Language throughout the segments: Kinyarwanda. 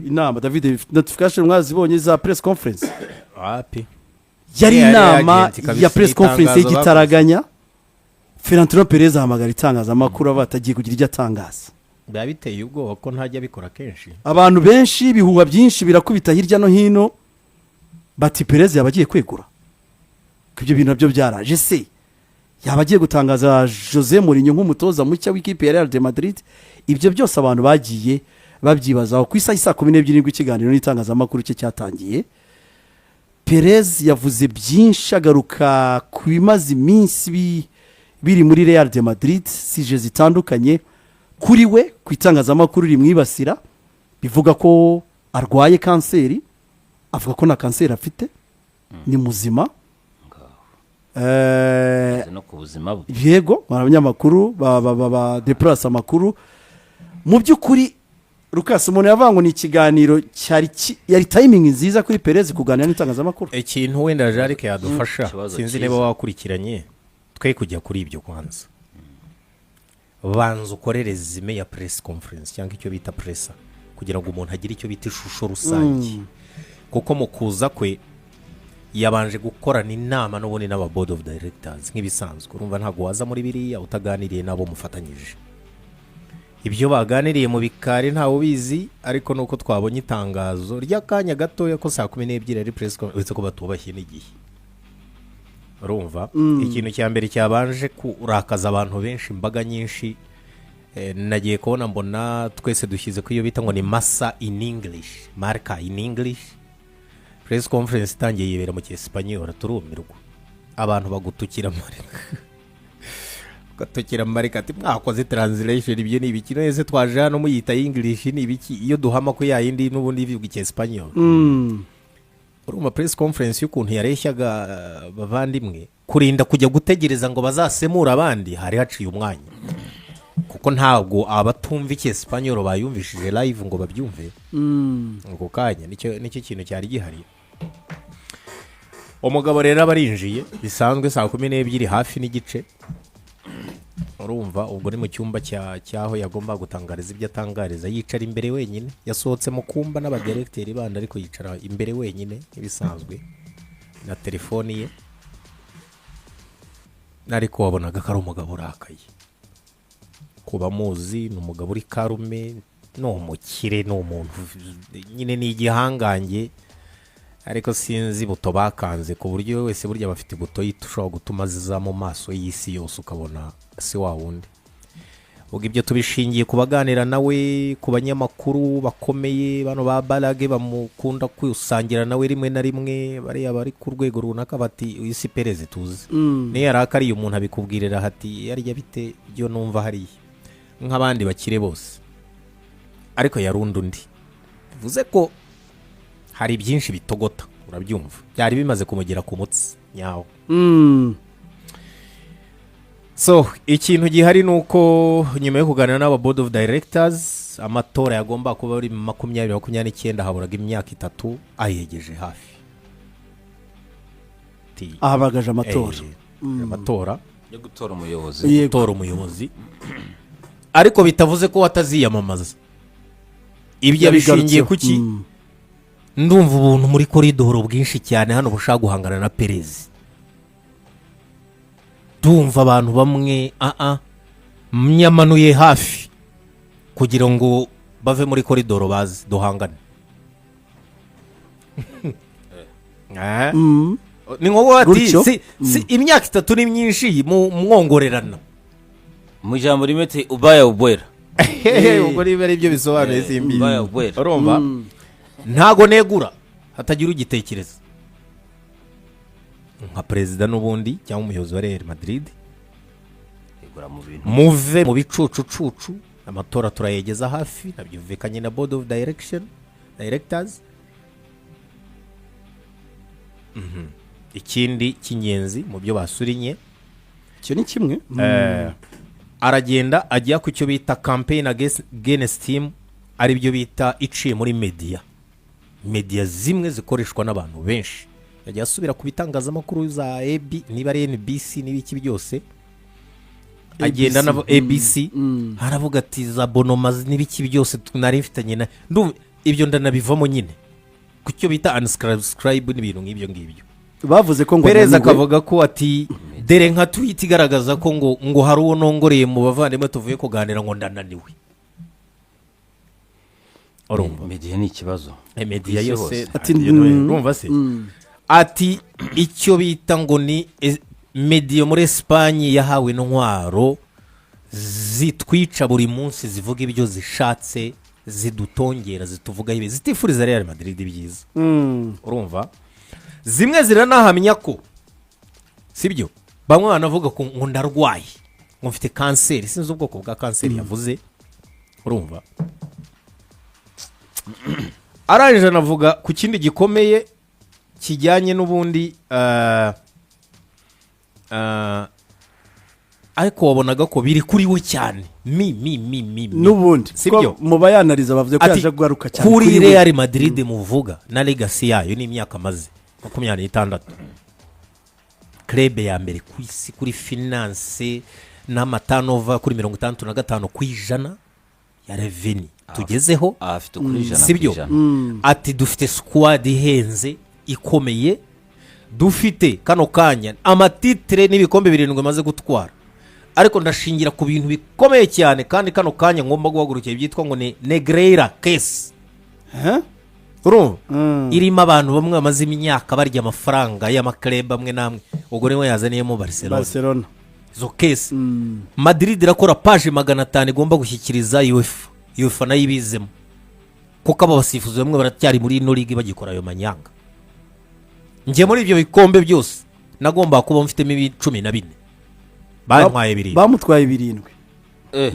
inama David notification mwazibonye za press conference api yari inama ya press conference y'igitaraganya Florentino Perez ahamagara itangazamakuru abatagiye kugira ijya tangaza biba biteye ubwoba ko ntajya bikora kenshi abantu benshi bihuha byinshi birakubita hirya no hino bati Perez yabagiye kwegura ibyo bintu nabyo byaraje se yabagiye gutangaza Jose Mourinho nk'umutoza mucya w'ikipe ya Real Madrid ibyo byose abantu bagiye babyibazaho ku isaha 12 ikiganiro n'itangazamakuru cye cyatangiye Perez yavuze byinshi agaruka ku bimaze iminsi biri muri Real Madrid sije zitandukanye kuri we ku itangazamakuru rimwibasira bivuga ko arwaye kanseri avuga ko na kanseri afite ni muzima no ku buzima bwe yego abanyamakuru ba deplace amakuru mu by'ukuri Lucas umuntu yavango ni ikiganiro yari timing nziza kuri Perez kuganira n'itangazamakuru ikintu wenda Jarike yadufasha sinzi niba wakurikiranye twe kujya kuri ibyo kwanza banza ukorere resume ya press conference cyangwa icyo bita pressa kugira ngo umuntu agire icyo bita ishusho rusange kuko mu kuza kwe yabanje gukorana inama n'ubundi n'aba board of directors nk'ibisanzwe urumva ntago waza muri biriya utaganiriye nabo mufatanyije ibyo baganiriye mu bikari ntawo bizi ariko nuko twabonye itangazo ry'akanya gatoya ko saa 12 ari press conference ko batubashye n'igihe urumva ikintu cya mbere cyabanje kurakaza abantu benshi imbaga nyinshi nagiye kubona mbona twese dushyize ko iyo bita ngo ni masa in English marka in English press conference itangiye yibera mu cyesipanyol turumirwa abantu bagutukira marika ati mwakoze translation ibyo ni ibiki nese twaje hano muyita English ni ibiki iyo duhama ko yayindi n'ubundi ivuga icyesipanyol urumva press conference y'ukuntu yareshyaga bavandimwe kurinda kujya gutegereza ngo bazasemura abandi hari haciye umwanya kuko ntabwo abatumva icyesipanyol bayumvishije live ngo babyumve ngo kanya nicyo kintu cyari gihari umugabo rero abarinjiye bisanzwe saa 12 hafi n'igice urumva ubwo ni mu cyumba cyaho yagomba gutangariza ibyo atangariza yicara imbere wenyine yasohotse mu kumba n'abadirecteur bandi ariko yicara imbere wenyine ibisanzwe na telefoni ye nariko wabonaga ko ari umugabo urakaye kuba muzi n'umugabo uri karume no mukire no umuntu nyine ni igihangange ariko sinzi buto bakanze ku buryo wese burya bafite buto yitushaho gutuma ziza mu maso y'isi yose ukabona si wa wundi ubwo ibyo tubishingiye kubaganira nawe ku banyamakuru bakomeye bano ba Balage bamukunda kwisangira nawe rimwe na rimwe bari ku rwego runaka bati isi Perez tuzi ne yarakariye umuntu abikubwirira hati yarya bite byo numva hari nk'abandi bakire bose ariko yarunda undi bivuze ko hari byinshi bitogota urabyumva byari bimaze kumugera ku mutsi nyawo so ikintu gihari nuko nyuma yo kuganira n'aba board of directors amatora yagomba kuba ari 2029 haburaga imyaka 3 ayegeje hafi abagaje amatora amatora yo gutora umuyobozi ariko bitavuze ko wataziyamamaza ibyo bishingiye kuki ndumva ubuntu muri koridoro bwinshi cyane hano bushaka guhangana na Perez ndumva abantu bamwe myamanuye hafi kugira ngo bave muri koridoro bazi duhangane ni ngombwa ati si imyaka 3 ni myinshi mu mwongorerana mu jambo rimete ubaya ubwera ubwo ribe ari byo bisobanuye simbi urumva ntago negura hatagira ugitekereza nka president n'ubundi cyangwa umuyobozi wa Real Madrid igura mu bintu muve mu bicucucucu amatora turayegeza hafi nabyumvikanye na board of directors ikindi kinyenzi mu byo basurinye cyo ni kimwe aragenda ajya ku cyo bita campaign against team ari byo bita iciye muri media zimwe zikoreshwa n'abantu benshi yagiye asubira ku bitangazamakuru za niba ari NBC n'ibiki byose agenda na ABC haravuga ati za bonomazi n'ibiki byose tunari mfitanye na ibyo ndanabivamo nyine ku cyo bita unsubscribe n'ibintu nk'ibyo ngibyo. bavuze ko ngo PRÉZ akavuga ko ati dere nka tweet igaragaza ko ngo hari uwo nongoreye mu bavandimwe tuvuye kuganira ngo ndananiwe. Urumva media ni ikibazo. Media yose ati urumva se ati icyo bita ngo ni media muri Espagne yahawe intwaro zitwica buri munsi zivuga ibyo zishatse zidutongera zituvuga ibi zitifuriza Real Madrid ibyiza. Urumva zimwe ziranahamya ko sibyo bamwe banavuga ko ngo ndarwaye ngo mfite kanseri sinzi ubwoko bwa kanseri yavuze. Urumva arangije anavuga ku kindi gikomeye kijyanye n'ubundi ariko wabonaga ko biri kuri we cyane n'ubundi sibyo mu bayanariza bavuze ko yaje kugaruka cyane kuri Real Madrid muvuga na legacy yayo ni imyaka maze 26 club ya mbere ku isi kuri finance n'amatanova kuri 55% kwijana ya revenue tugezeho afite kuri ijana sibyo ati dufite squad ihenze ikomeye dufite kano kanya amatitre n'ibikombe 7 maze gutwara ariko ndashingira ku bintu bikomeye cyane kandi kano kanya ngomba guhagurukira byitwa ngo ne Negreira case irimo abantu bamwe bamaze imyaka barya amafaranga y'amaklub amwe namwe ubwo niwe yazaniyemo Barcelona zo case Madrid irakora page 500 igomba gushyikiriza UEFA nayo ibizemo kuko abo basifuzi bamwe baracyari muri ino ligue bagikora ayo manyanga. Nje muri ibyo bikombe byose nagomba kuba mfitemo 14 bantwaye 7 bamutwaye 7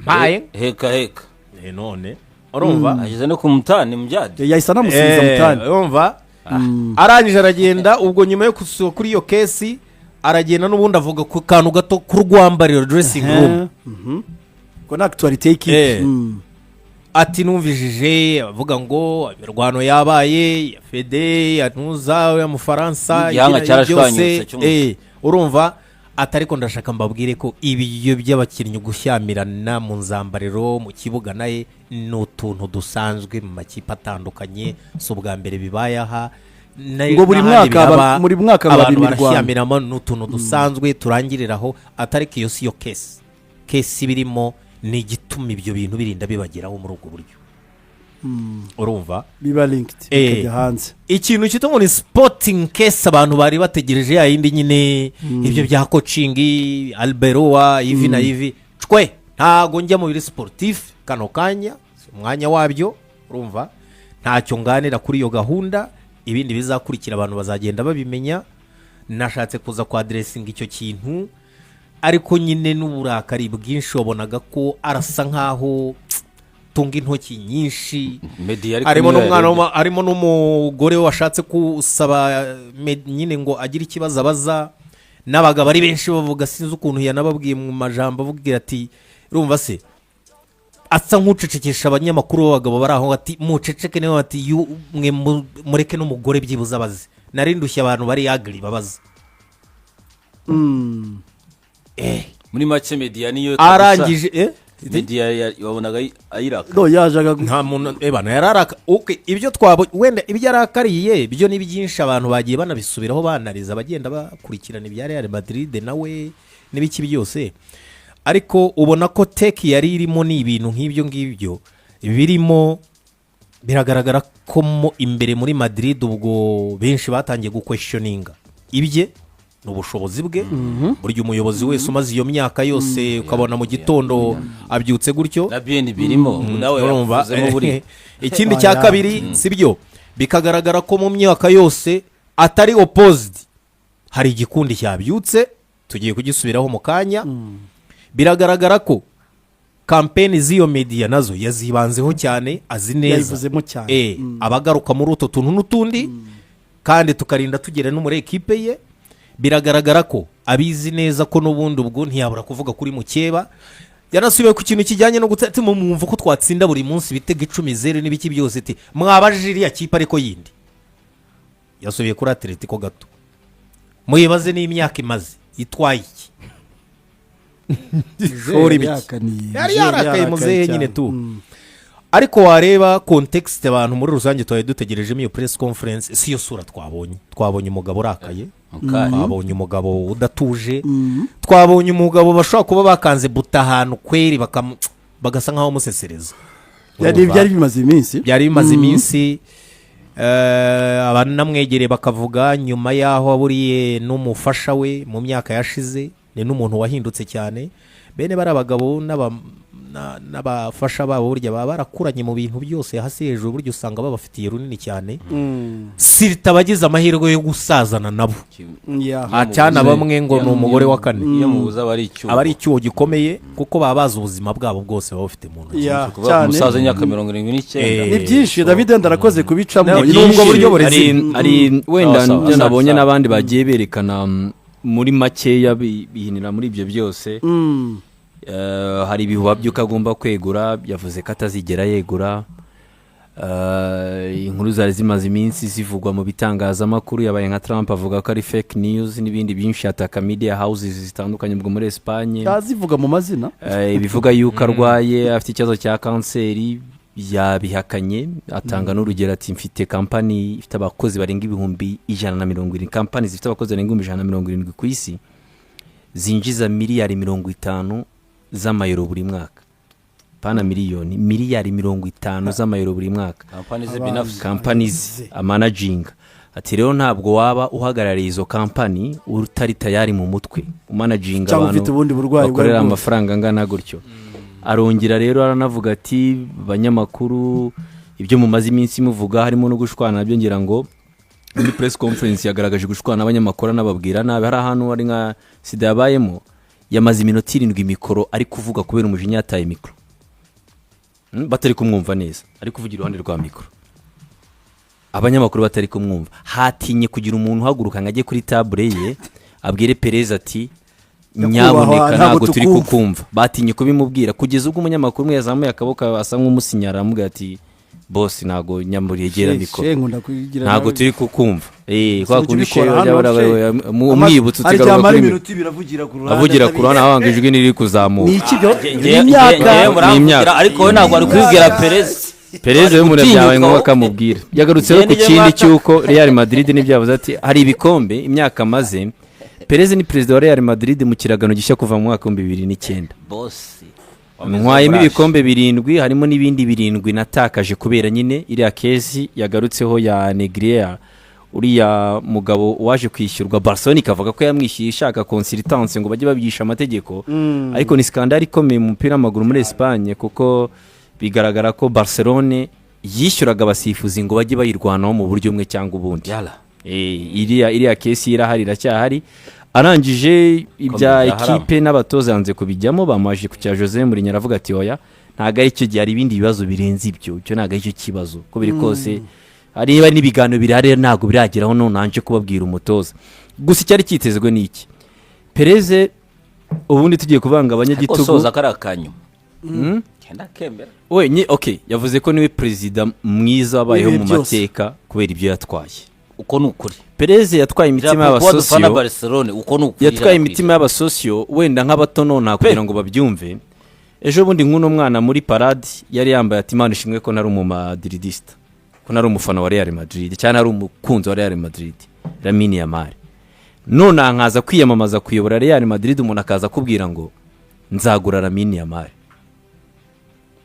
baye heka none urumva ageze no kumutani mbyade yahise namusubiza mutani urumva arangije aragenda ubwo nyuma yo kusuka kuri iyo case aragenda n'ubundi avuga ku kantu gato kurwambarira dressing room ko na actualité y'iki ati numvijije avuga ngo imirwano yabaye ya Fede ya Ntuza ya mu Faransa byose urumva atariko ndashaka mbabwire ko ibiyo by'abakinnyi gushyamirana mu nzambariro mu kibuga naye n'utuntu dusanzwe mu makipe atandukanye so bwa mbere bibayaha ngo muri mwaka abantu barashyamirana n'utuntu dusanzwe turangiriraho atariko iyo si yo case birimo ni igituma ibyo bintu birinda bibageraho muri ubwo buryo. Urumva biba linked ikajya hanze ikintu cyitwa ni sporting case abantu bari bategereje ya yindi nyine ibyo bya coaching Alberoa ivi na ivi cwe ntago njya mu biri sportif kano kanya umwanya wabyo. Urumva ntacyo nganira kuri iyo gahunda ibindi bizakurikira abantu bazagenda babimenya. Nashatse kuza kwa addressing icyo kintu ariko nyine n'uburakari bwinshi wabonaga ko arasa nkaho tunga intoki nyinshi harimo n'umugore washatse kusaba nyine ngo agire ikibazo abaza n'abagabo ari benshi bavuga sinzi ukuntu yanababwiye mu majambo avugira ati urumva se asa nk'ucecekesha abanyamakuru b'abagabo bari aho ati muceceke niwe ati mwe mureke n'umugore byibuza abaze narindushye abantu bari agri babaza muri make media niyo arangije media wabonaga ayiraka no yajaga nta muntu ebana yararaka ibyo wenda ibyo yarakariye byo ni byinshi abantu bagiye banabisubiraho banariza bagenda bakurikirana ibya Real Madrid nawe n'ibiki byose ariko ubona ko teki yari irimo ni ibintu nk'ibyo ngibyo birimo biragaragara ko imbere muri Madrid ubwo benshi batangiye guquestioninga ibye n'ubushobozi bwe buryo umuyobozi wese umaze iyo myaka yose ukabona mu gitondo abyutse gutyo na BN birimo nawe yavuzemo buri ikindi cya kabiri sibyo bikagaragara ko mu myaka yose atari opposed hari igikundi cyabyutse tugiye kugisubiraho mu kanya biragaragara ko campaign z'iyo media nazo yazibanzeho cyane azi neza abagaruka muri uto tuntu n'utundi kandi tukarinda tugera no muri equipe ye biragaragara ko abizi neza ko n'ubundi ubwo ntiyabura kuvuga kuri mukeba yanasubiye ku kintu kijyanye no gutati mu mwumva ko twatsinda buri munsi bitega 10-0 n'ibiki byose ati mwabajije ya kipe ariko yindi yasubiye kuri Atletico gato muyibaze n'imyaka imaze itwaye iki yari yarakaye muzehe nyine tu ariko wareba context abantu muri rusange twari dutegerejemo iyo press conference si yo sura twabonye umugabo urakaye, twabonye umugabo udatuje, twabonye umugabo bashobora kuba bakanze buta ahantu kweri bagasa nkaho musesereza. byari bimaze iminsi abantu namwegereye bakavuga nyuma yaho aburiye n'umufasha we mu myaka yashize, ni n'umuntu wahindutse cyane. Bene bari abagabo n'abafasha babo burya baba barakuranye mu bintu byose hasi hejuru, burya usanga babafitiye runini cyane. Sirita bagize amahirwe yo gusazana nabo, cyane bamwe ngo ni umugore wa kane, iyo mubuza aba ari icyuho gikomeye kuko baba bazi ubuzima bwabo bwose baba bafite mu ntoki. umusaza w'imyaka 79 ni byinshi. David ndarakoze kubicamo n'ubwo buryo burezi ari wenda nabonye n'abandi bagiye berekana muri makeya bihinira muri ibyo byose. Hari ibihuha by'uko agomba kwegura, yavuze ko atazigera yegura. Inkuru zari zimaze iminsi zivugwa mu bitangazamakuru, yabaye nka Trump avuga ko ari fake news n'ibindi byinshi, ataka media houses zitandukanye bwo muri Espagne yazivuga mu mazina, bivuga yuko arwaye afite ikibazo cya kanseri. Yabihakanye, atanga n'urugero ati mfite kampani ifite abakozi barenga 170, kampani zifite abakozi barenga 170 ku isi zinjiza miliyari 50 z'amayero buri mwaka, pana miliyoni, miliyari 50 z'amayero buri mwaka. Companies managing. Ati rero ntabwo waba uhagarariye izo kampani utari tayari mu mutwe umanaging abantu bakorera amafaranga angana gutyo. Arongera rero aranavuga ati banyamakuru ibyo mumaze iminsi muvuga harimo no gushwana nabyo, ngira ngo muri press conference yagaragaje gushwana n'abanyamakuru nababwira nabi. Hari ahantu ari nka sida yabayemo, yamaze iminota 7 mikoro ari kuvuga kubera umujinya yataye mikoro, batari kumwumva neza, ari kuvugira iruhande rwa mikoro, abanyamakuru batari kumwumva. Hatinye kugira umuntu uhaguruka ngajye kuri table ye abwire PRÉZ ati nyaboneka ntabwo turi kukumva. Batinye kubimubwira kugeza ubwo umunyamakuru umwe yazamuye akaboko asa nk'umusinyara amuga ati boss ntago nyamuriyegera mikoro, ntago turi kukumva. Kwa kubishera umwibutse utigaruka avugira ku ruhande ahangijwe n'iri kuzamuka. Ni ikibyo n'imyaka, ariko we ntabwo ari kwibwira PRÉZ we muri byawe ngo akamubwira. Yagarutseho ku kindi cyuko Real Madrid n'ibyavuze ati hari ibikombe imyaka maze. PRÉZ ni perezida wa Real Madrid mu kiragano gishya kuva mu mwaka 2009. boss Mwayemo ibikombe 7, harimo n'ibindi 7 natakaje kubera nyine iriya kesi yagarutseho ya Negrier, uriya mugabo waje kwishyurwa. Barcelona ikavuga ko yamwishyuye ishaka consultance ngo bajye babyisha amategeko. Ariko ni skandal ikomeye mu mupira w'amaguru muri Espagne, kuko bigaragara ko Barcelona yishyuraga abasifuzi ngo bajye bayirwanaho mu buryo umwe cyangwa ubundi. Iriya kesi irahari, iracyahari. Arangije ibya ekipe n'abatoza yanze kubijyamo, bamaje ku cya Jose Mourinho aravuga ati oya ntago ari cyo gihe, hari ibindi bibazo birenze ibyo, cyo ntago ari cyo kibazo ko biri kose. Ari n'ibigano birare ntago birageraho none nanje kubabwira umutoza. Gusa cyari kitezwe n'iki PRÉZ ubundi tugiye kuvanga abanyagitugu soza karakanyu kenda kembera we okay, yavuze ko niwe president mwiza wabayeho mu mateka kubera ibyo yatwaye. uko nukuri PRÉZ yatwaye imitima y'abasosio, Barcelona uko nukuri yatwaye imitima y'abasosio wenda nk'abato none kugira ngo babyumve. Ejo bundi nk'uno mwana muri parade yari yambaye ati Imana ishimwe ko nari umumadridista, ko nari umufana wa Real Madrid cyane ari umukunzi wa Real Madrid, Lamine Yamal. None ankaza kwiyamamaza kuyobora Real Madrid, umuntu akaza kubwira ngo nzagura Lamine Yamal.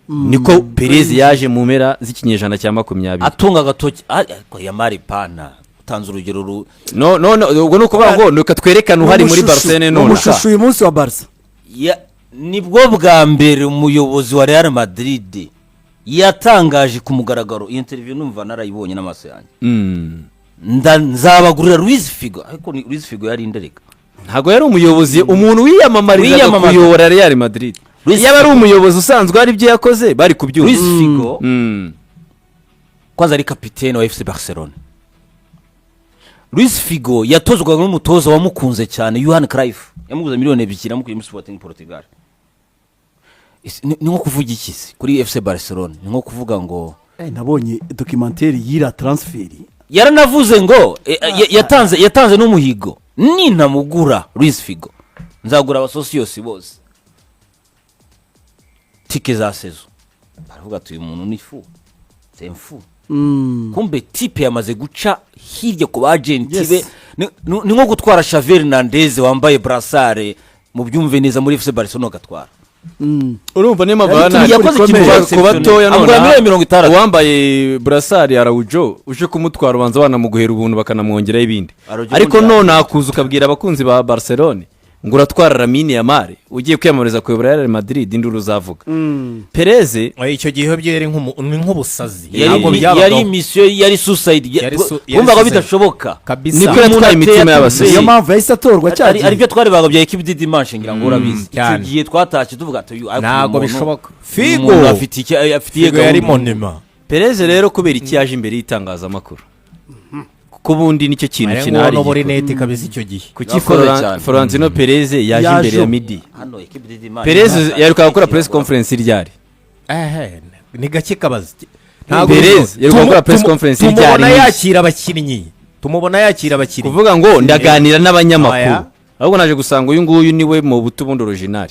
Niko PRÉZ yaje mu mpera z'ikinyejana cya 20 atunga gatoki ko Yamal pana utanze urugero no ubwo nuko bavuga ngo katwerekana uhari muri Barcelona none umushushu uyu munsi wa Barca nibwo bwa mbere umuyobozi wa Real Madrid yatangaje ku mugaragaro. Iyi interview numva narayibonye n'amaso yanjye. Nzabagurira Luis Figo, ariko ni Luis Figo yari indereka, ntago yari umuyobozi, umuntu wiyamamariza kuyobora Real Madrid. Yaba ari umuyobozi usanzwe ari byo yakoze bari kubyumva. Luis Figo kwanza ari kapiteni wa FC Barcelona. Luis Figo yatozwaga n'umutoza wamukunze cyane Johan Cruyff, yamuguze miliyoni 2 amukuye muri Sporting Portugal. Ni nko kuvuga ikisi kuri FC Barcelona, ni nko kuvuga ngo nabonye documentaire yira transfer yaranavuze ngo yatanze n'umuhigo, ninamugura Luis Figo nzagura abasosiyos bose tike za sezo baravuga ati uyu muntu ni fu semfu kumbe tipe yamaze guca hirya ku bagenti Yes. be ni nko gutwara Xavi Hernandez wambaye brassard mu byumve neza muri FC Barcelona gatwara urumva niyo mpamvu Yari yakoze ikintu ku batoya amugura miliyoni 60 uwambaye burasari Araujo uje kumutwara ubanza banamuguhera ubuntu bakanamwongeraho ibindi Araujo ariko ubundi none akuza ukabwira abakunzi ba Barcelona ngo uratwara Lamine Yamal ugiye kwiyamamariza kuyobora Real Madrid induru uzavuga PRÉZ icyo gihe byo yari nk'ubusazi yari mission yari suicide Yari kumva ko suicide. bidashoboka Kabisa. niko yatwaye imitima y'abasore niyo mpamvu yahise atorwa cyane ari byo twarebaga bya equipe de dimanche ngira ngo urabizi icyo cyane. gihe twatashye tuvuga ati uyu ntabwo bishoboka Figo Figo afitiye Figo yari monima PRÉZ rero kubera iki yaje imbere y'itangazamakuru kuko ubundi nicyo kintu ari kinahari ngono muri net kabisa icyo gihe kuki Yakoze cyane. Florentino PRÉZ yaje Yaje. imbere ya Midi hano equipe de dimanche PRÉZ yaruka gukora press conference ryari ni gake kabazi PRÉZ yaruka gukora press conference tumubona ryari yakira abakinnyi kuvuga ngo ndaganira n'abanyamakuru Aya. ahubwo naje gusanga uyu nguyu niwe mu buto bundi original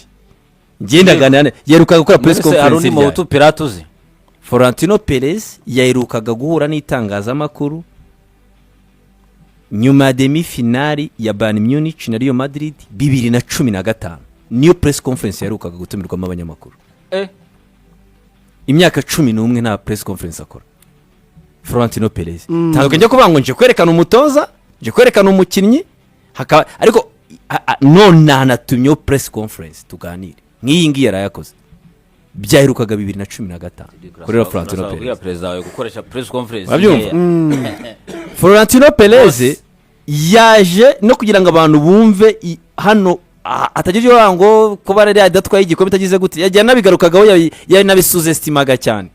ngenda ganira yaruka gukora press hari conference undi mu ryari butu piratuzi Florentino PRÉZ yaherukaga guhura n'itangazamakuru nyuma ya demi-finali ya Bayern Munich na Real Madrid 2015 niyo press conference yaherukaga gutumirwamo abanyamakuru imyaka 11 nta press conference akora Florentino PRÉZ ntabwo njya kuvuga ngo nje kwerekana umutoza nje kwerekana umukinnyi ariko none anatumyeho press conference tuganire nk'iyi ngiyi yarayakoze byaherukaga 2015 kuri Florentino PRÉZ perezida wawe gukoresha press conference Urabyumva? Florentino PRÉZ yaje no kugira ngo abantu bumve hano atagira ngo kuba rero adatwaye igikombe tagize gute yajya nabigarukagaho yari nabisuzestimaga cyane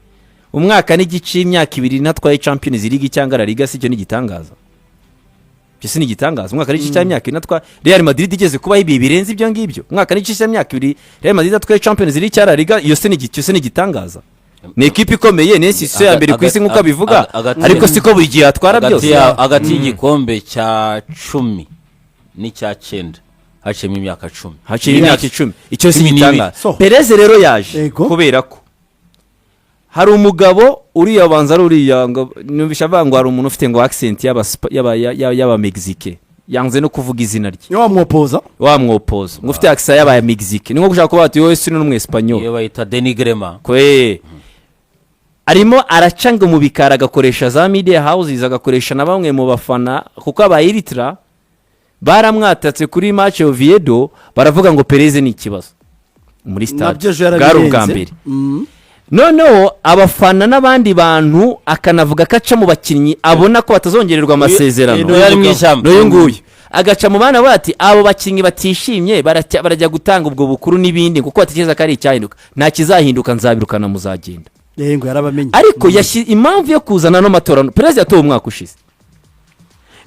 umwaka n'igice imyaka 2 natwaye Champions League cyangwa La Liga sicyo n'igitangaza byose n'igitangaza umwaka n'igice cy'imyaka 2 natwa Real Madrid igeze kuba ibi birenze ibyo ngibyo umwaka n'igice cy'imyaka 2 Real Madrid atwaye Champions League cyangwa La Liga iyo se n'igitangaza ni ekipe ikomeye nshya ya mbere ku isi nk'uko abivuga ariko siko buri gihe atwara byose hagati y'igikombe cya 10 n'icya 9 haciyemo imyaka 10 haciye imyaka 10 icyo si gitangaza So. PRÉZ rero yaje Ego. kubera ko hari umugabo uriya banza uriya ngo numvisha avuga ngo hari umuntu ufite ngo accent y'aba Mexique yanze no kuvuga izina rye niyo wamwopoza wamwopoza ngo ufite accent y'aba Mexique ni nko gushaka kuba ati wowe si n'umwe Espanyol iyo bayita denigrema kwe arimo aracanga mu bikara agakoresha za media houses agakoresha na bamwe mu bafana kuko abayiritra baramwatatse kuri match Oviedo baravuga ngo PRÉZ ni ikibazo muri nabyo stade ejo bwari ubwa yarabirenze mbere noneho abafana n'abandi bantu akanavuga ko aca mu bakinnyi abona ko batazongererwa amasezerano yari mu ishyamba n'uyu nguyu agaca mu bana bati abo bakinnyi batishimye barajya gutanga ubwo bukuru n'ibindi kuko batekereza ko ari icyahinduka nta kizahinduka nzabirukana muzagenda ngo yarabamenye ariko impamvu yo kuzana no matora PRÉZ yatowe umwaka ushize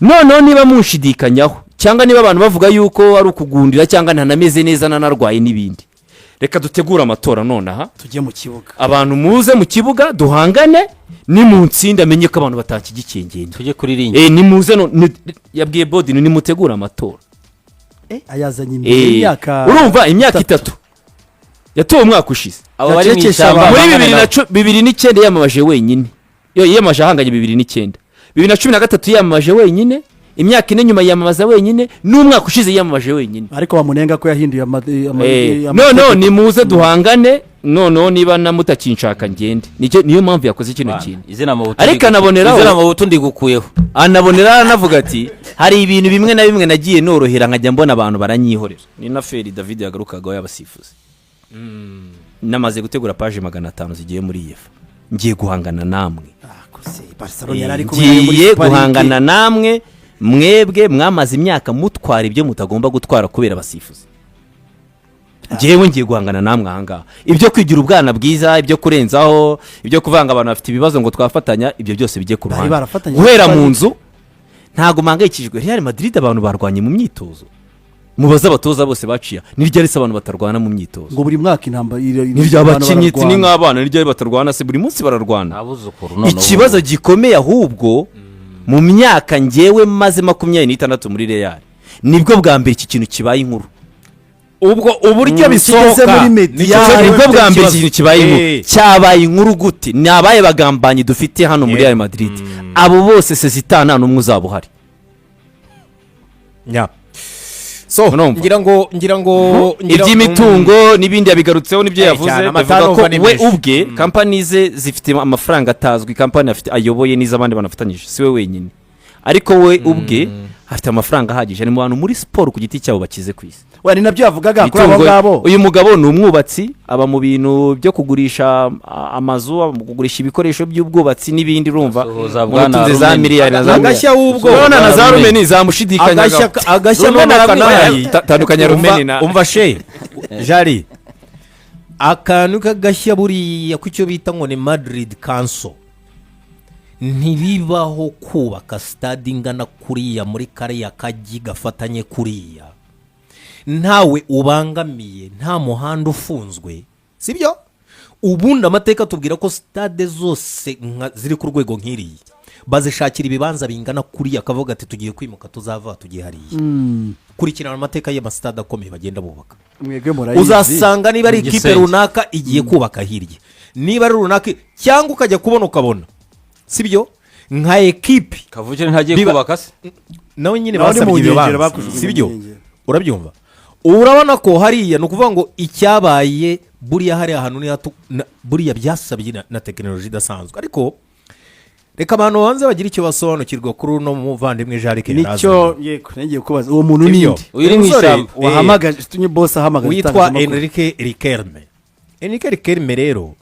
noneho niba mushidikanyaho cyangwa niba abantu bavuga yuko ari ukugundira cyangwa ntanameze neza nanarwaye n'ibindi reka dutegure amatora nonaha tujye mu kibuga abantu muze mu kibuga duhangane ni mu ntsinda amenye ko abantu batakigikiye ngende tujye kuri ringi ni muze yabwiye bodi ni mutegure amatora ayazanye imbere y'imyaka urumva imyaka 3 yatowe umwaka ushize abo bari mu ishyamba muri 2009 yamamaje wenyine yiyamaje ahanganye 2009 2013 yamamaje wenyine imyaka 4 nyuma yamamaza wenyine n'umwaka ushize yamamaje wenyine ariko bamunenga ko yahinduye no ni muze duhangane no niba namutakinshaka ngende niyo mpamvu yakoze kino kintu ariko anaboneraho mu butundi gukuyeho anabonera anavuga ati hari ibintu bimwe na bimwe nagiye norohera nkajya mbona abantu baranyihorera ni na Feri David yagarukagaho y'abasifuzi namaze gutegura page 500 zigiye muri yefa ngiye guhangana namwe ngiye guhangana namwe mwebwe mwamaze imyaka mutwara ibyo mutagomba gutwara kubera abasifuzi ngewe ngiye guhangana namwe ahangaha ibyo kwigira ubwana bwiza ibyo kurenzaho ibyo kuvanga abantu bafite ibibazo ngo twafatanya ibyo byose bijye ku ruhande guhera mu nzu ntago mangayikijwe Real Madrid abantu barwanye mu myitozo mubaza abatoza bose baciya niryo risa abantu batarwana mu myitozo ngo buri mwaka intamba niryo abakinyitsi ni nk'abana niryo batarwana se buri munsi bararwana ikibazo gikomeye ahubwo mu myaka ngewe maze 26 muri Real nibwo bwa mbere iki kintu kibaye inkuru ubwo uburyo kigeze muri bisohoka media nibwo bwa mbere ikibazo. ikintu kibaye inkuru cyabaye inkuru gute ni abaye bagambanyi dufite hano muri Real Madrid abo bose sezitana n'umwe uzaba uhari nya so Urumva? ngira ngo iby'imitungo n'ibindi yabigarutseho nibyo yavuze cyane, bavuga amatara ko ni we menshi. ubwe kampani ze zifite amafaranga atazwi kampani afite ayoboye n'iz'abandi banafatanyije si we wenyine ariko we ubwe afite amafaranga ahagije ari mu bantu muri siporo ku giti cyabo bakize ku isi we ni nabyo yavugaga kuri abo Itungo- ngabo uyu mugabo ni umwubatsi aba mu bintu byo kugurisha amazu aba mu kugurisha ibikoresho by'ubwubatsi n'ibindi urumva Sohoza mu Bwana tunze za Rumeni. miliyari na za agashya w'ubwo urabona na za Rumeni. rumeni zamushidikanyaga agashya n'akanari tandukanya rumeni na umva she jari akantu k'agashya buriya ku cyo bita ngo ni Madrid Council ntibibaho kubaka stade ingana kuriya muri kariya kajyi gafatanye kuriya ntawe ubangamiye nta muhanda ufunzwe sibyo ubundi amateka tubwira ko stade zose ziri ku rwego nk'iriya bazishakira ibibanza bingana kuriya akavuga ati tugiye kwimuka tuzava tugiye hariya kurikirana amateka y'amasitade akomeye bagenda bubaka mwebwe murayizi uzasanga niba ari ikipe Gisenyi. runaka igiye kubaka hirya niba ari runaka cyangwa ukajya ukabona sibyo nka ekipi kavukire ntagiye Biba- kubaka se nawe nyine Nawe ni mu basabye nkengero, ibibanza bakujugunya sibyo mu nkengero. urabyumva urabona ko hariya ni ukuvuga ngo icyabaye buriya hariya hantu buriya byasabye na tekinoloji idasanzwe ariko reka abantu banze bagire icyo basobanukirwa kuri uno muvandimwe Jarike nicyo yego nagiye kubaza uwo muntu Ibyo. ninde Uyu uri mu Umusore, ishyamba. wahamagaje tunye boss ahamagaje witwa itangazamakuru. Enrique Riquelme rero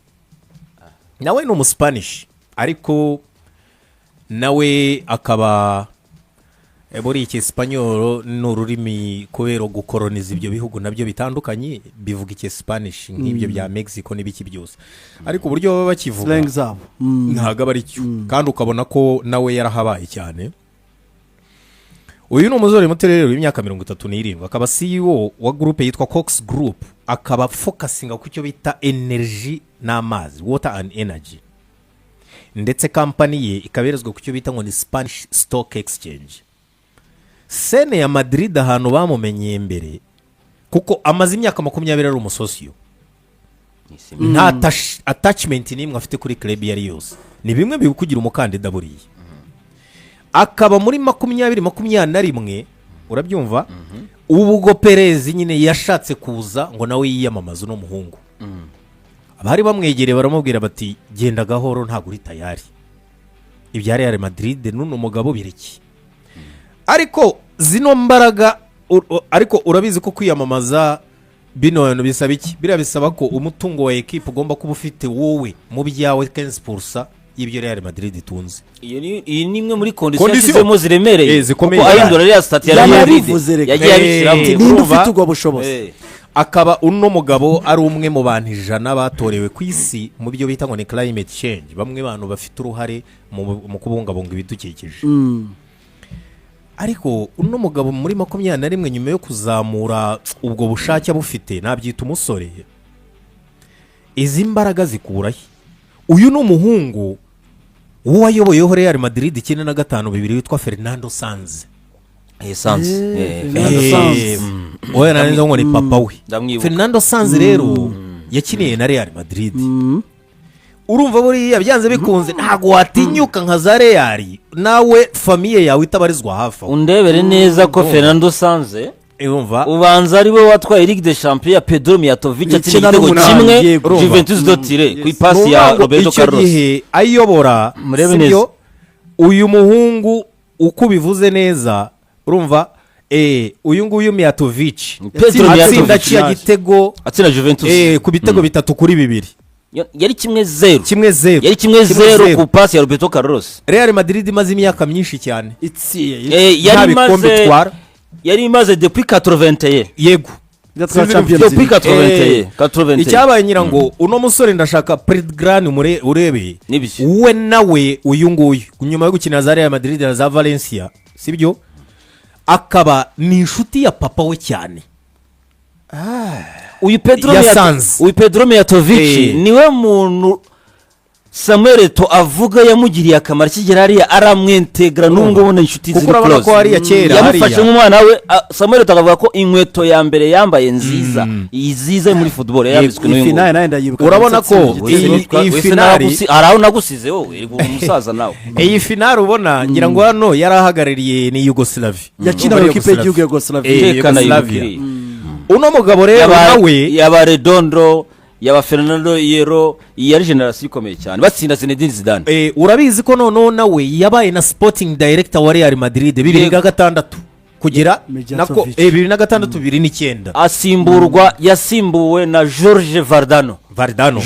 nawe ni umuspanish ariko nawe akaba buri icyesipanyoro ni ururimi kubera gukoroniza ibyo bihugu nabyo bitandukanye bivuga icyesipanish nk'ibyo bya Mexico n'ibiki byose ariko uburyo baba bakivuga slang zabo ntabwo aba ari cyo kandi ukabona ko nawe yarahabaye cyane uyu ni umusore muto rero w'imyaka 37 akaba CEO wa groupe yitwa Cox Group akaba focusinga ku cyo bita energy n'amazi water and energy ndetse kampani ye ikaberezwa ku cyo bita ngo ni Spanish Stock Exchange sene ya Madrid ahantu bamumenyeye mbere kuko amaze imyaka 20 ari umusosiyo nta attachment n'imwe afite kuri club yari yose ni bimwe bikugira umukandida buriya akaba muri 2021 urabyumva ubwo PRÉZ nyine yashatse kuza ngo nawe yiyamamaza no muhungu abari bamwegereye baramubwira bati genda gahoro ntago uri tayari ibya Real Madrid nuno mugabo bireki ariko zino mbaraga ariko urabizi ko kwiyamamaza bino bintu bisaba iki birabisaba ko umutungo wa equipe ugomba kuba ufite wowe mu byawe 15% y'ibyo Real Madrid itunze iyi ni imwe muri kondisiyo Condition. yashyizemo ziremereye zikomeye. kuko ahindura ririya sitati ya Real Madrid yanabivuze reka yagiye abishyiramo ninde urumva? ufite ubwo bushobozi akaba uno mugabo ari umwe mu bantu 100 batorewe ku isi mu byo bita ngo ni climate change bamwe bantu bafite uruhare mu kubungabunga ibidukikije ariko uno mugabo muri 21 nyuma yo kuzamura ubwo bushake bufite nabyita umusore izi mbaraga zikurahe uyu ni umuhungu uwayoboyeho Real Madrid 95 witwa Fernando Sanz oya nanze ngo ni papa we ndamwibuka Fernando Sanz rero yakiniye na Real Madrid urumva buriya byanze bikunze ntago watinyuka nka za Real nawe famille yawe itabarizwa hafi aho undebere neza ko Fernando Sanze urumva ubanza ari we watwaye Ligue des Champions ya Pedro Mijatovic atsinda Icyenda igitego n'umunani, kimwe yego. Juventus dotire ku ipasi ya Roberto icyo Carlos gihe ayobora Murebe sibyo neza. uyu muhungu uko bivuze neza urumva uyu nguyu Mijatovic Pedro atsinda Mijatovic kiya gitego atsinda Juventus ku bitego 3-2 yari kimwe 0 yari kimwe 0 ku pasi ya Roberto Carlos Real Madrid imaze imyaka myinshi cyane yari imaze depuis 81 yego depuis 81 icyabaye ngira ngo uno musore ndashaka Predgrani urebe nibyo we nawe uyu nguyu nyuma yo gukina za Real Madrid na za Valencia sibyo akaba ni inshuti ya papa we cyane uyu Sanz. Pedro Mijatovic niwe muntu Samuel Eto'o avuga yamugiriye akamaro kigera hariya aramwentegra n'ubwo ubona inshuti ziri kuko urabona ko close hariya kera yamufashe hariya nk'umwana we. Samuel Eto'o akavuga ko inkweto ya mbere yambaye nziza iziza muri football yambitswe n'uyu nguyu. finale nayo ndayibuka urabona ko iyi finali hari aho nagusize wowe umusaza nawe. iyi finali ubona ngira ngo hano yari ahagarariye ni Yugoslavia yakinaga ikipe y'igihugu ya Yugoslavia. Yugoslavia. uno mugabo rero nawe yaba Redondo yaba Fernando Hierro yari generation ikomeye cyane batsinda Zinedine Zidane. urabizi ko noneho nawe yabaye na sporting director wa Real Madrid 2006 kugera nako 2006 2009 yasimbuwe na Jorge Vardano.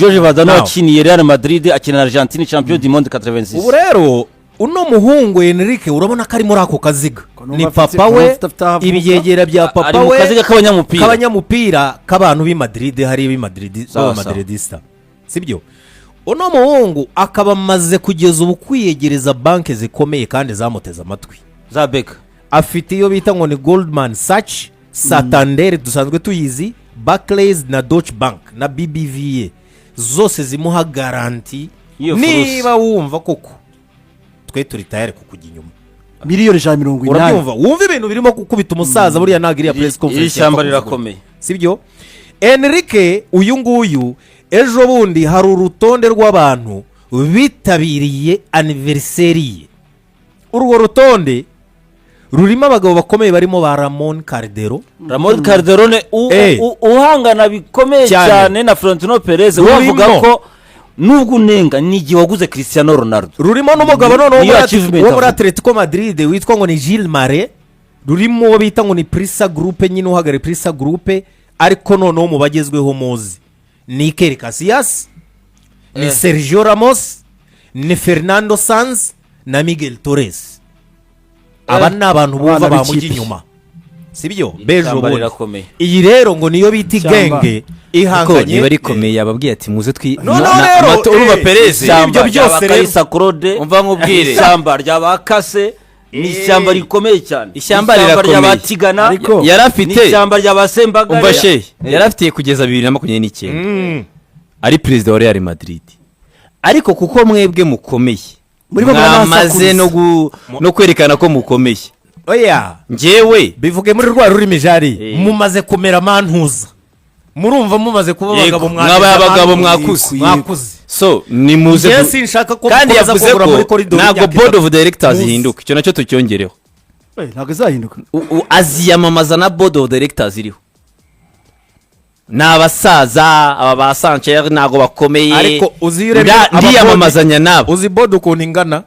Jorge Vardano yakiniye Real Madrid akina na Argentine champion du monde 86. ubu rero uno muhungu Enrique urabona ko ari muri ako kaziga ni papa we ibiyegera bya papa we kaziga k'abanyamupira k'abantu b'i Madrid hari b'i Madrid Madridista sibyo. uno muhungu akaba amaze kugeza ubu kwiyegereza banke zikomeye kandi zamuteza amatwi za Beka. afite iyo bita ngo ni Goldman Sachs, Santander dusanzwe tuyizi, Barclays na Deutsche Bank na BBVA zose zimuha garanti niba wumva koko twe turi tayari kukujya inyuma miliyoni 180. urabyumva wumva ibintu birimo gukubita umusaza buriya nagiriya press conference ishyamba rirakomeye sibyo. Enrique uyu nguyu ejo bundi hari urutonde rw'abantu bitabiriye anniversaire ye. urwo rutonde rurimo abagabo bakomeye barimo ba Ramon Calderone uhangana bikomeye cyane na Florentino Perez bavuga ko nubwo unenga n'igihe waguze Cristiano Ronaldo. rurimo n'umugabo noneho wo muri Atletico Madrid witwa ngo ni Gilles Mare, rurimo wo bita ngo ni Prisa Group nyine uhagare Prisa Group, ariko noneho mu bagezweho muzi ni Iker Casillas, ni Sergio Ramos, ni Fernando Sanz na Miguel Torres. aba ni abantu bumva bamujya inyuma sibyo bejo bundi. iyi rero ngo niyo bita igenge ihanganye niba rikomeye yababwiye ati muze urumva Perez ibyo byose rero Sakurode umva nkubwire ishyamba ry'abakase ni ishyamba rikomeye cyane. ishyamba ry'abatigana yarafite ishyamba ry'abasembagara umva she yarafite kugeza 2029 ari perezida wa Real Madrid. ariko kuko mwebwe mukomeye mwamaze no kwerekana ko mukomeye. oya njyewe bivuge muri rwa rurimi jari mumaze kumera mantuza murumva mumaze kuba abagabo mwabagabo mwakuze so ni muze kandi yavuze ko ntabwo board of directors ihinduka icyo nacyo tucyongereho ntabwo izahinduka aziyamamaza na board of directors iriho n'abasaza aba ba Sanchez ntago bakomeye ariko uziyure ndiyamamazanya nabo uzi board ukuntu ingana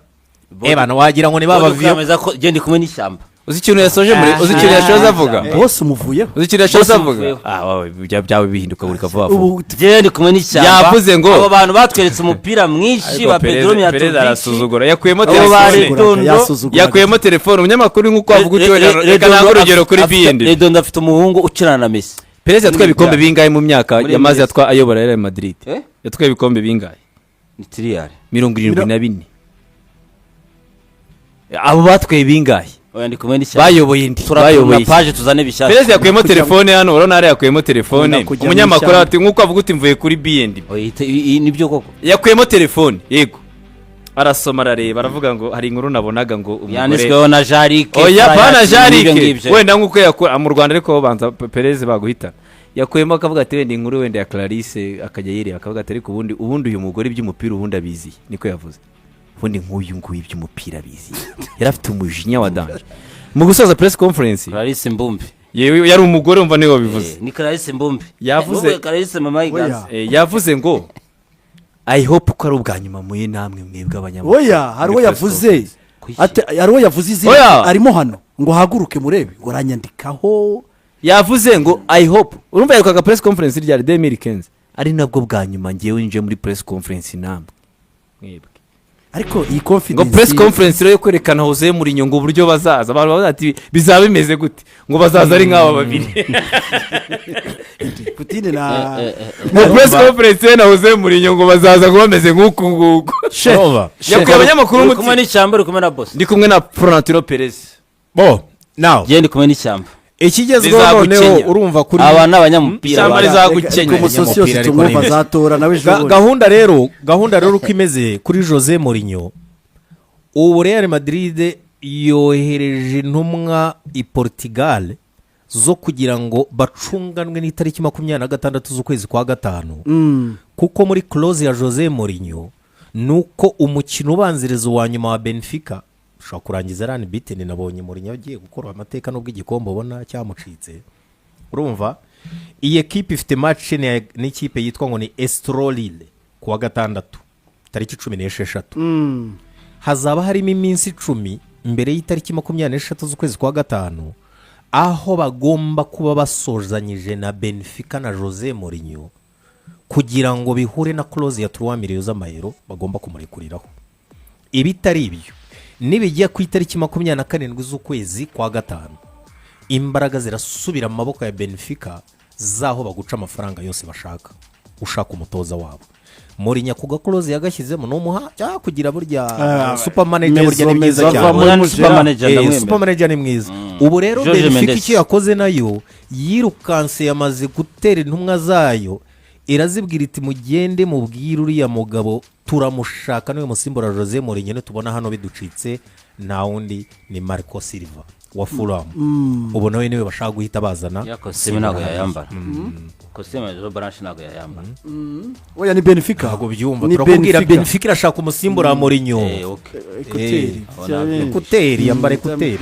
bana wagira ngo ni babaviyo gende kumwe n'ishyamba. uzi ikintu yasoje muri uzi ikintu yashoza avuga bose umuvuyeho uzi ikintu yashoza avuga byawe bihinduka buri kavuga ubu gende kumwe n'ishyamba. yavuze ngo abo bantu batweretse umupira mwinshi wa Pedro Perez arasuzugura yakuyemo telefone umunyamakuru nk'uko avuga uti reka ntabwo urugero kuri BND Redondo afite umuhungu ukirana na Messi. Perez yatwaye ibikombe bingahe mu myaka yamaze ayobora Real Madrid? yatwaye ibikombe bingahe? ni tiriyari 74. abo batwaye bingahe? oya ndi kumwe n'ishyamba bayoboye page tuzane bishyashya. Perez yakuyemo telefone hano urabona ari yakuyemo telefone umunyamakuru ati nk'uko avuga uti mvuye kuri BND. nibyo koko yakuyemo telefone yego arasoma arareba aravuga ngo hari inkuru nabonaga ngo umugore yanditsweho na Jarike. oya bana Jarike wenda nk'uko yakora mu Rwanda ariko banza Perez baguhita yakuyemo akavuga ati wenda inkuru wenda ya Clarisse akajya yireba akavuga ati ariko ubundi uyu mugore by'umupira ubundi abizi niko yavuze ubundi nk'uyu nguyu by'umupira abizi yarafite umujinya wa danje mu gusoza press conference. Clarisse Mbumbi yewe yari umugore umva niwe wabivuze ni Clarisse Mbumbi yavuze Clarisse mama yigaze yavuze ngo I hope ko ari ubwa nyuma muye namwe mwebwe abanyamakuru. oya hariho yavuze hariho yavuze izi arimo hano ngo haguruke murebe ngo ranyandikaho yavuze ngo I hope urumva yarukaga press conference rya 2015 ari nabwo bwa nyuma ngiye nje muri press conference namwe mwebwe ariko iyi confidence ngo press conference rero yo kwerekana Jose Mourinho ngo uburyo bazaza abantu bavuga ati bizaba bimeze gute ngo bazaza ari nk'aba babiri Putin na press conference na Jose Mourinho ngo bazaza ngo bameze nk'uku nguku yakuye abanyamakuru muti kumwe n'ishyamba kumwe na boss ndi kumwe na Florentino Perez now gende kumwe n'ishyamba ikigezweho noneho urumva kuri aba n'abanyamupira ishyamba rizagukenya ku musozi yose tumwumva azatora nawe ejo gahunda rero uko imeze kuri Jose Mourinho ubu Real Madrid yohereje intumwa i Portugal zo kugira ngo bacunganwe n'itariki 26 z'ukwezi kwa gatanu kuko muri close ya Jose Mourinho nuko umukino ubanziriza wa nyuma wa Benfica ushobora kurangiza rani biteni nabonye Mourinho agiye gukora amateka n'ubwo igikombe ubona cyamucitse urumva iyi equipe ifite match n'ikipe yitwa ngo ni Estoril kuwa gatandatu tariki 16 hazaba harimo iminsi 10 mbere y'itariki 26 z'ukwezi kwa gatanu aho bagomba kuba basozanyije na Benfica na Jose Mourinho kugira ngo bihure na close ya 3 miliyoni z'amayero bagomba kumurekuriraho ibitari ibyo nibigiye ku itariki 27 z'ukwezi kwa gatanu imbaraga zirasubira mu maboko ya Benfica zaho baguca amafaranga yose bashaka ushaka umutoza wabo Mourinho kuga close yagashyizemo no muha cya kugira burya super manager burya ni mwiza cyane super manager ni mwiza ubu rero Benfica icyo yakoze nayo yirukanse yamaze gutera intumwa zayo irazibwira iti mugende mubwira uriya mugabo turamushaka niwe musimbura Jose Mourinho tubona hano biducitse na wundi ni Marco Silva wa Fulham ubu nawe niwe bashaka guhita bazana yakoseme nago yayambara koseme zo branch nago yayambara oya ni Benfica ntago byumva turakubwira Benfica irashaka umusimbura Mourinho ekuteri yambare ekuteri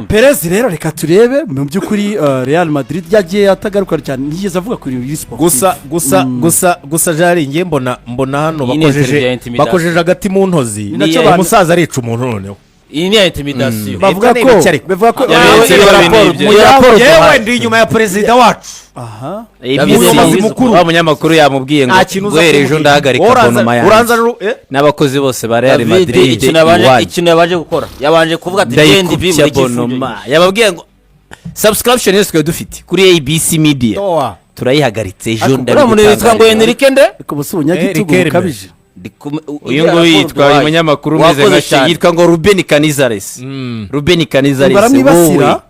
PRÉZ rero reka turebe mu byukuri Real Madrid yagiye atagaruka cyane nigeze avuga kuri iyi sport gusa jari ngiye mbona hano bakojeje agati mu ntozi umusaza arica umuntu noneho iyi ni intimidation bavuga ko yewe ndi inyuma ya perezida wacu wa munyamakuru yamubwiye ngo guhereje ndahagarika bonoma yanjye n'abakozi bose ba Real Madrid ikintu yabanje gukora yabanje kuvuga ati gendi bimu bonoma yababwiye ngo subscription yose dufite kuri ABC Media turayihagaritse ejo ndabitanga ngo Enrique nde ko busubunya gitugu kabije uyu ngo yitwa umunyamakuru umeze nka yitwa ngo Ruben Canizares baramwibasira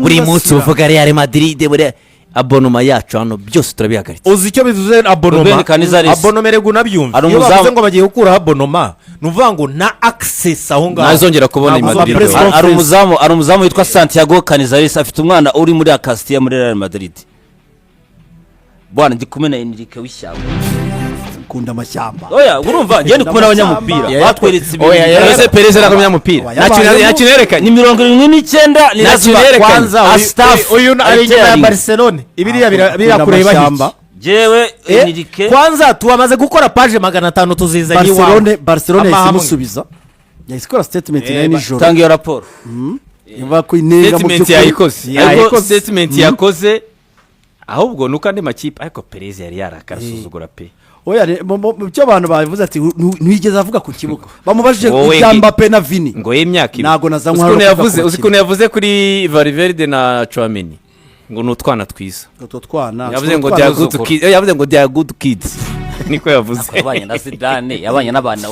buri munsi uvuga Real Madrid buri abonoma yacu hano byose turabihagaritse uzi icyo bivuze abonoma rego nabyumva iyo bavuze ngo bagiye gukura abonoma nuvuga ngo na access aho ngaho nazongera kubona Madrid ari umuzamu witwa Santiago Canizares afite umwana uri muri Castilla muri Real Madrid bwana ndikumena Enrique w'ishyamba kunda amashyamba oya urumva ngende kumena abanyamupira batweretse ibintu oya PRÉZ n'abanyamupira nacyo ni 79 ni lazima kwanza uyu ari inyuma ya Barcelona ibiriya birakureba amashyamba jewe Enrique kwanza tuamaze gukora page 500 tuzizanye iwawe Barcelona yisimusubiza yasikora statement nayo nijoro tanga iyo raporo iva ku inenga mu by'ukuri statement yakoze ahubwo nuko andi makipe ariko PRÉZ yari yarakarasuzugura pe oya cyo abantu bavuze ati ntwigeze avuga ku kibuga bamubajije icyamba pe na Vini ngo y'imyaka nago nazanywa uziko yavuze kuri Valverde na Chouameni ngo nutwana twiza yavuze ngo they are good kids niko yavuze abanye na Zidane yabanye n'abana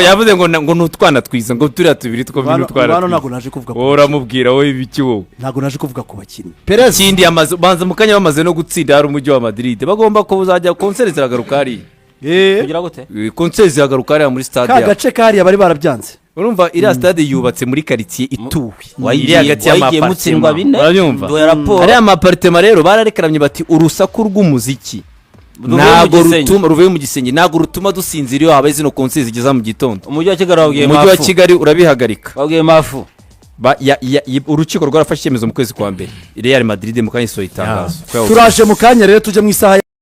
yavuze ngo nutwana twiza ngo turiya tubiri two binutwara nago naje kuvuga uramubwira wowe ibiki wowe nago naje kuvuga ku bakinnyi PRÉZ kindi yamaze banza mukanya bamaze no gutsinda hari umujyi wa Madrid bagomba ko uzajya concert ziragaruka hari kugira gute concert ziragaruka hari muri stade ka gace kari bari barabyanze urumva iriya stade yubatse muri quartier ituwe wayigiye hagati y'amapartement urayumva ari amapartement rero bararekeramye bati urusaku rw'umuziki ntago rutuma ruvuye mu gisenge ntago rutuma dusinzira iyo habaye zino concert zigeza mu gitondo umujyi wa Kigali wabwiye mafu umujyi wa Kigali urabihagarika wabwiye mafu urukiko rwarafashe icyemezo mu kwezi kwa mbere Real Madrid mu kanya isohoye itangazo turaje mu kanya rero tuje mu isaha